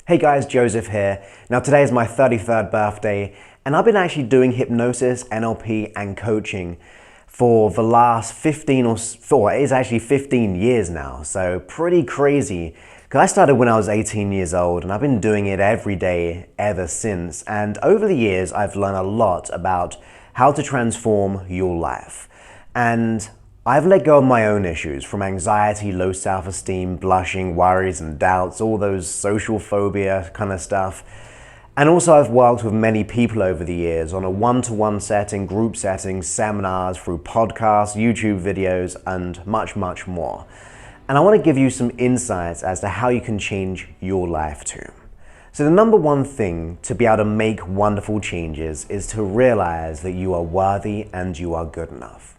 Hey guys, Joseph here. Now today is my 33rd birthday and I've been actually doing hypnosis, NLP and coaching for the last 15 years now. So pretty crazy. Because I started when I was 18 years old and I've been doing it every day ever since. And over the years, I've learned a lot about how to transform your life. And I've let go of my own issues, from anxiety, low self-esteem, blushing, worries and doubts, all those social phobia kind of stuff. And also I've worked with many people over the years on a one-to-one setting, group settings, seminars, through podcasts, YouTube videos, and much, much more. And I want to give you some insights as to how you can change your life too. So the number one thing to be able to make wonderful changes is to realize that you are worthy and you are good enough.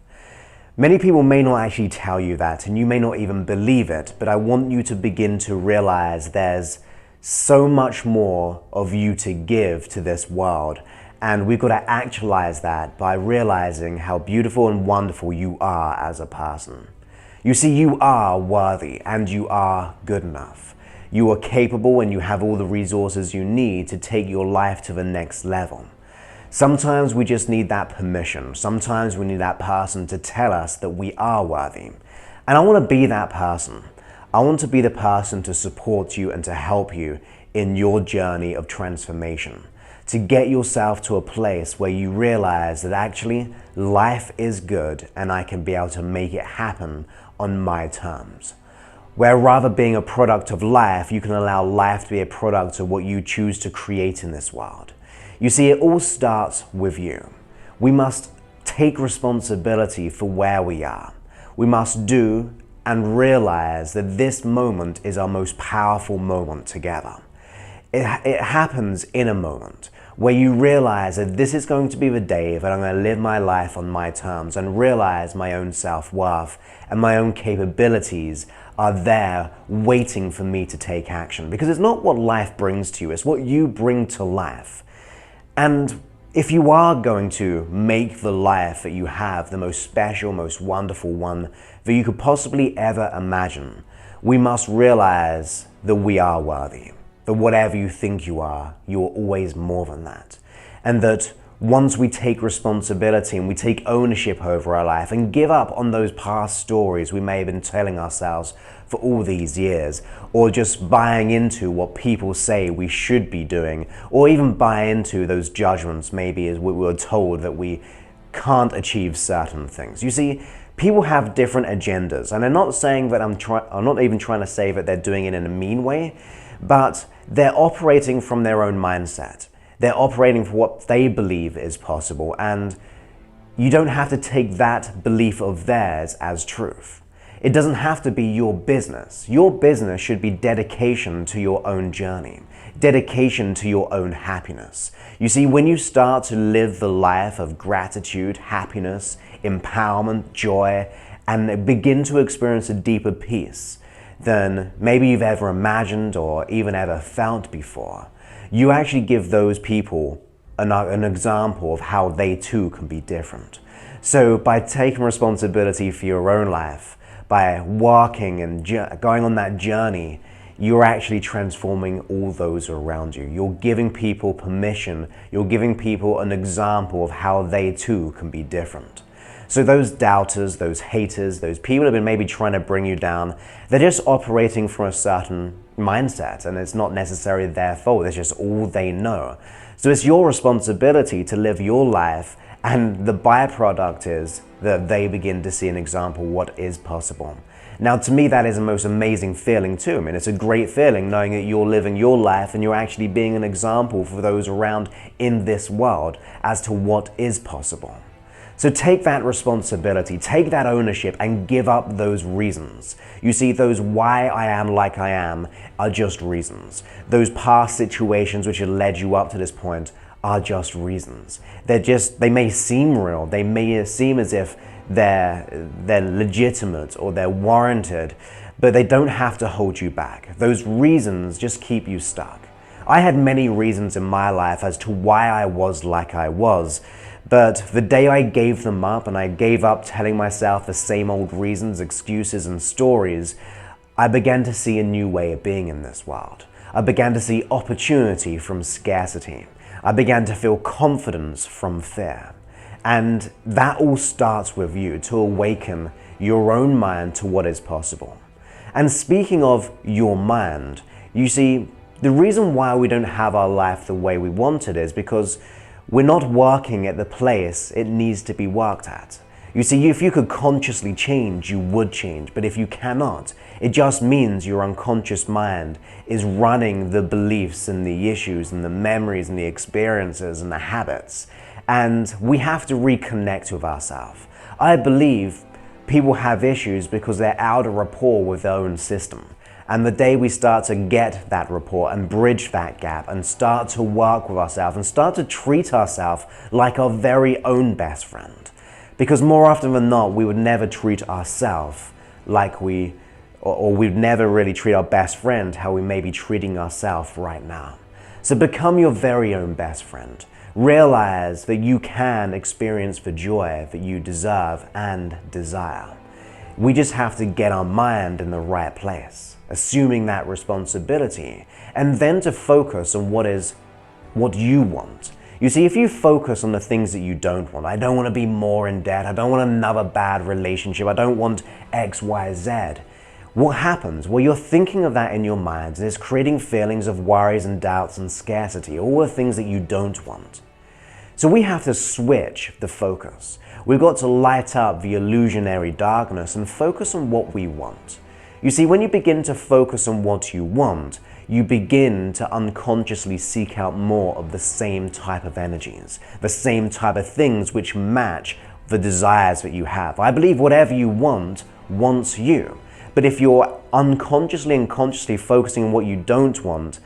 Many people may not actually tell you that and you may not even believe it, but I want you to begin to realize there's so much more of you to give to this world, and we've got to actualize that by realizing how beautiful and wonderful you are as a person. You see, you are worthy and you are good enough. You are capable and you have all the resources you need to take your life to the next level. Sometimes we just need that permission. Sometimes we need that person to tell us that we are worthy. And I want to be that person. I want to be the person to support you and to help you in your journey of transformation. To get yourself to a place where you realize that actually life is good and I can be able to make it happen on my terms. Where rather being a product of life, you can allow life to be a product of what you choose to create in this world. You see, it all starts with you. We must take responsibility for where we are. We must do and realize that this moment is our most powerful moment together. It happens in a moment where you realize that this is going to be the day that I'm going to live my life on my terms and realize my own self-worth and my own capabilities are there waiting for me to take action. Because it's not what life brings to you, it's what you bring to life. And if you are going to make the life that you have the most special, most wonderful one that you could possibly ever imagine, we must realize that we are worthy, that whatever you think you are always more than that. And that once we take responsibility and we take ownership over our life and give up on those past stories we may have been telling ourselves for all these years, or just buying into what people say we should be doing, or even buy into those judgments maybe as we were told that we can't achieve certain things. You see, people have different agendas, and I'm not saying that I'm not even trying to say that they're doing it in a mean way, but they're operating from their own mindset. They're operating for what they believe is possible, and you don't have to take that belief of theirs as truth. It doesn't have to be your business. Your business should be dedication to your own journey, dedication to your own happiness. You see, when you start to live the life of gratitude, happiness, empowerment, joy, and begin to experience a deeper peace than maybe you've ever imagined or even ever felt before, you actually give those people an example of how they too can be different. So by taking responsibility for your own life, by walking and going on that journey, you're actually transforming all those around you. You're giving people permission. You're giving people an example of how they too can be different. So those doubters, those haters, those people who have been maybe trying to bring you down, they're just operating from a certain mindset, and it's not necessarily their fault. It's just all they know. So it's your responsibility to live your life, and the byproduct is that they begin to see an example of what is possible. Now, to me, that is the most amazing feeling too. I mean, it's a great feeling knowing that you're living your life and you're actually being an example for those around in this world as to what is possible. So take that responsibility, take that ownership, and give up those reasons. You see, those why I am like I am are just reasons. Those past situations which have led you up to this point are just reasons. They may seem real, they may seem as if they're legitimate or they're warranted, but they don't have to hold you back. Those reasons just keep you stuck. I had many reasons in my life as to why I was like I was, but the day I gave them up and I gave up telling myself the same old reasons, excuses, and stories, I began to see a new way of being in this world. I began to see opportunity from scarcity. I began to feel confidence from fear. And that all starts with you, to awaken your own mind to what is possible. And speaking of your mind, you see, the reason why we don't have our life the way we want it is because we're not working at the place it needs to be worked at. You see, if you could consciously change, you would change. But if you cannot, it just means your unconscious mind is running the beliefs and the issues and the memories and the experiences and the habits. And we have to reconnect with ourselves. I believe people have issues because they're out of rapport with their own system. And the day we start to get that rapport and bridge that gap and start to work with ourselves and start to treat ourselves like our very own best friend. Because more often than not, we would never treat ourselves like we'd never really treat our best friend how we may be treating ourselves right now. So become your very own best friend. Realize that you can experience the joy that you deserve and desire. We just have to get our mind in the right place, assuming that responsibility, and then to focus on what you want. You see, if you focus on the things that you don't want, I don't want to be more in debt, I don't want another bad relationship, I don't want X, Y, Z. What happens? Well, you're thinking of that in your mind and it's creating feelings of worries and doubts and scarcity, all the things that you don't want. So we have to switch the focus. We've got to light up the illusionary darkness and focus on what we want. You see, when you begin to focus on what you want, you begin to unconsciously seek out more of the same type of energies, the same type of things which match the desires that you have. I believe whatever you want wants you. But if you're unconsciously and consciously focusing on what you don't want,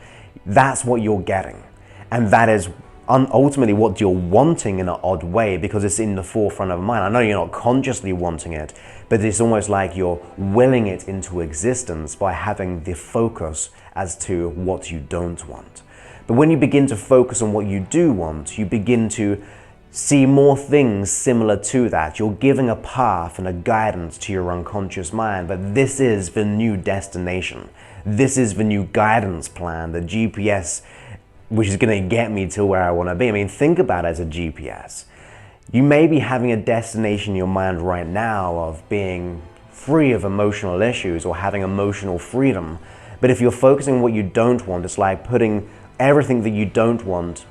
that's what you're getting. And that is ultimately what you're wanting in an odd way because it's in the forefront of mind. I know you're not consciously wanting it, but it's almost like you're willing it into existence by having the focus as to what you don't want. But when you begin to focus on what you do want, you begin to see more things similar to that. You're giving a path and a guidance to your unconscious mind, but this is the new destination. This is the new guidance plan, the GPS, which is going to get me to where I want to be. I mean, think about it as a GPS. You may be having a destination in your mind right now of being free of emotional issues or having emotional freedom. But if you're focusing on what you don't want, it's like putting everything that you don't want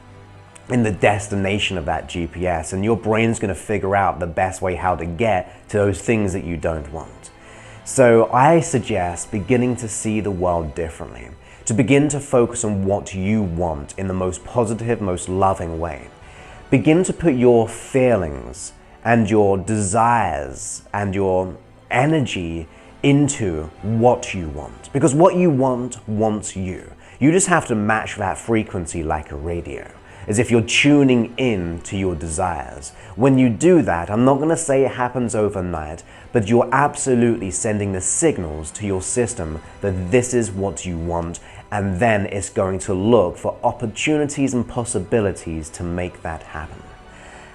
in the destination of that GPS, and your brain's going to figure out the best way how to get to those things that you don't want. So I suggest beginning to see the world differently, to begin to focus on what you want in the most positive, most loving way. Begin to put your feelings and your desires and your energy into what you want, because what you want wants you. You just have to match that frequency like a radio, as if you're tuning in to your desires. When you do that, I'm not going to say it happens overnight, but you're absolutely sending the signals to your system that this is what you want, and then it's going to look for opportunities and possibilities to make that happen.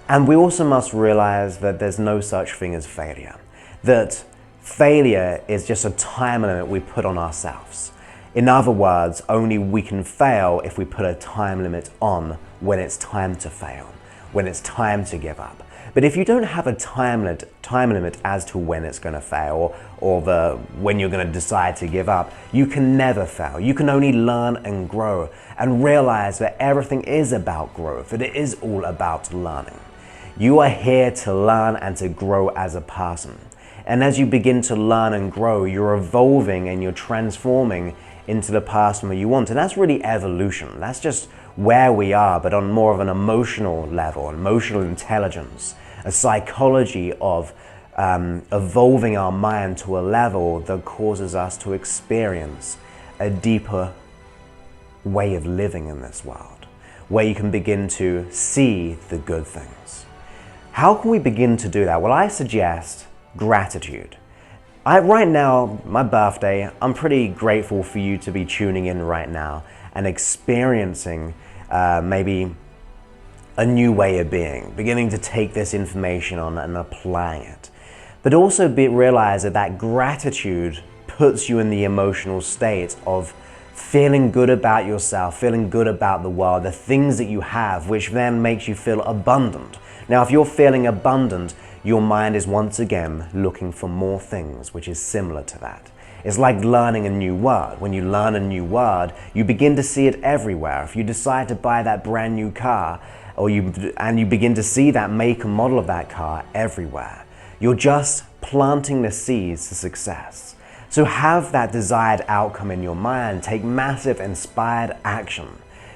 And we also must realize that there's no such thing as failure. That failure is just a time limit we put on ourselves. In other words, only we can fail if we put a time limit on when it's time to fail, when it's time to give up. But if you don't have a time limit as to when it's going to fail or when you're going to decide to give up, you can never fail. You can only learn and grow and realize that everything is about growth, that it is all about learning. You are here to learn and to grow as a person. And as you begin to learn and grow, you're evolving and you're transforming into the person that you want. And that's really evolution. That's just where we are, but on more of an emotional level, emotional intelligence, a psychology of evolving our mind to a level that causes us to experience a deeper way of living in this world, where you can begin to see the good things. How can we begin to do that? Well, I suggest gratitude. Right now, my birthday, I'm pretty grateful for you to be tuning in right now and experiencing maybe a new way of being, beginning to take this information on and applying it. But also realize that gratitude puts you in the emotional state of feeling good about yourself, feeling good about the world, the things that you have, which then makes you feel abundant. Now, if you're feeling abundant, your mind is once again looking for more things, which is similar to that. It's like learning a new word. When you learn a new word, you begin to see it everywhere. If you decide to buy that brand new car, and you begin to see that make and model of that car everywhere, you're just planting the seeds to success. So have that desired outcome in your mind, take massive inspired action,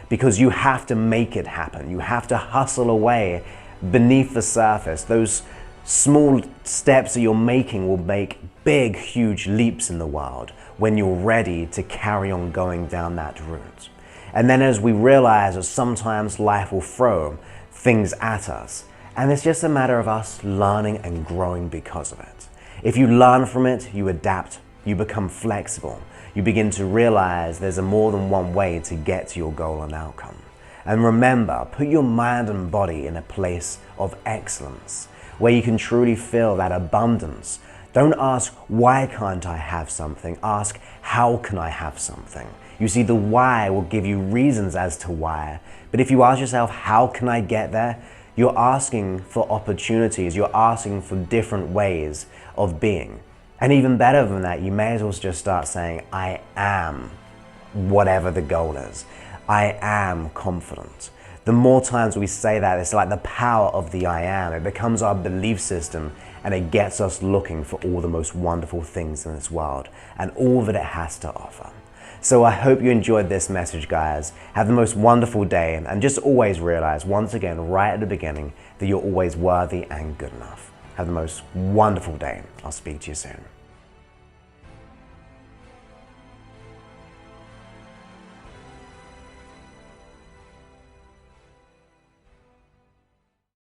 because you have to make it happen. You have to hustle away beneath the surface. Those small steps that you're making will make big, huge leaps in the world when you're ready to carry on going down that route. And then as we realize that sometimes life will throw things at us, and it's just a matter of us learning and growing because of it. If you learn from it, you adapt, you become flexible, you begin to realize there's more than one way to get to your goal and outcome. And remember, put your mind and body in a place of excellence, where you can truly feel that abundance. Don't ask, why can't I have something? Ask, how can I have something? You see, the why will give you reasons as to why. But if you ask yourself, how can I get there? You're asking for opportunities. You're asking for different ways of being. And even better than that, you may as well just start saying, I am whatever the goal is. I am confident. The more times we say that, it's like the power of the I am. It becomes our belief system, and it gets us looking for all the most wonderful things in this world and all that it has to offer. So I hope you enjoyed this message, guys. Have the most wonderful day, and just always realize, once again, right at the beginning, that you're always worthy and good enough. Have the most wonderful day. I'll speak to you soon.